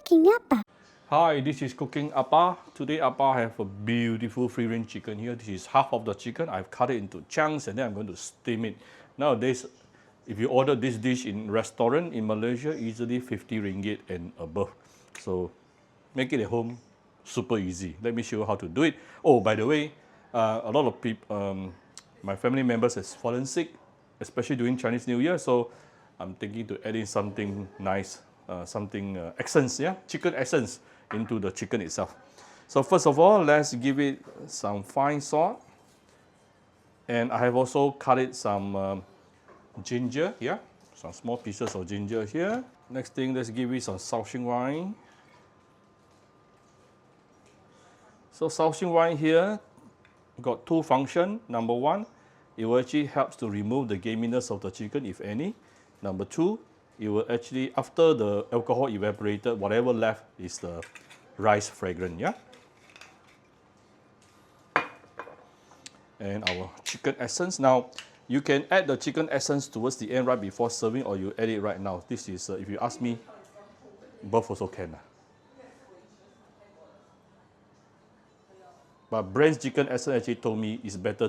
Cooking Appa. Hi, this is Cooking Appa. Today Appa have a beautiful free-range chicken here. This is half of the chicken. I've cut it into chunks and then I'm going to steam it. Nowadays, if you order this dish in restaurant in Malaysia, easily 50 ringgit and above. So make it at home super easy. Let me show you how to do it. Oh, by the way, a lot of people, my family members has fallen sick, especially during Chinese New Year. So I'm thinking to add in something nice, essence, yeah, chicken essence into the chicken itself. So first of all, let's give it some fine salt. And I have also cut it some ginger, yeah, some small pieces of ginger here. Next thing, let's give it some Shaoxing wine. So Shaoxing wine here got two functions. Number one, it will actually help to remove the gaminess of the chicken, if any. Number two, it will actually, after the alcohol evaporated, whatever left is the rice fragrance, yeah? And our chicken essence. Now, you can add the chicken essence towards the end right before serving, or you add it right now. This is, if you ask me, both also can. But Brand's chicken essence actually told me it's better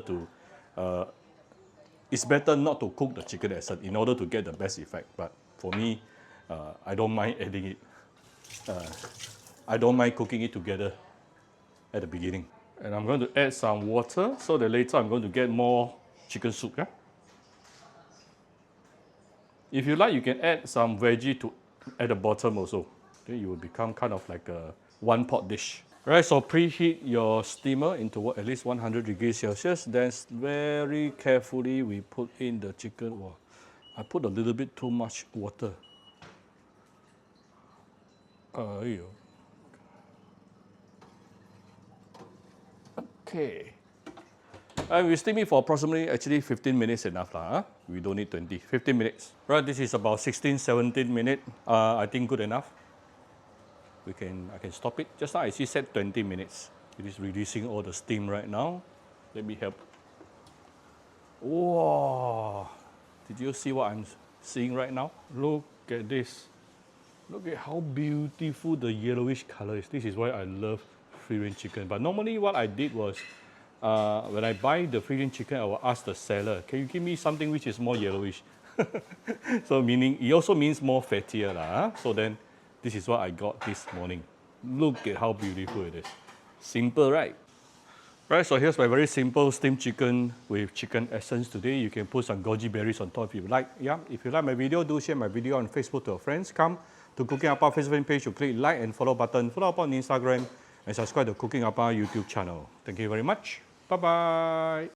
not to cook the chicken essence in order to get the best effect. But for me, I don't mind adding it. I don't mind cooking it together at the beginning. And I'm going to add some water so that later I'm going to get more chicken soup. Yeah? If you like, you can add some veggie at the bottom also. Then it will become kind of like a one-pot dish. Right, so preheat your steamer into at least 100 degrees Celsius. Then very carefully we put in the chicken. Wow, I put a little bit too much water. Okay. And we steam it for approximately 15 minutes enough. Huh? We don't need 20, 15 minutes. Right, this is about 16, 17 minutes. I think good enough. I can stop it. Just now I see set 20 minutes. It is releasing all the steam right now. Let me help. Wow! Did you see what I'm seeing right now? Look at this. Look at how beautiful the yellowish color is. This is why I love free-range chicken. But normally what I did was, when I buy the free-range chicken, I will ask the seller, can you give me something which is more yellowish? So meaning, it also means more fattier. Huh? So then, this is what I got this morning. Look at how beautiful it is. Simple, right? Right, so here's my very simple steamed chicken with chicken essence today. You can put some goji berries on top if you like. Yeah, if you like my video, do share my video on Facebook to your friends. Come to Cooking Appa Facebook page to click like and follow button. Follow up on Instagram and subscribe to Cooking Appa YouTube channel. Thank you very much. Bye-bye.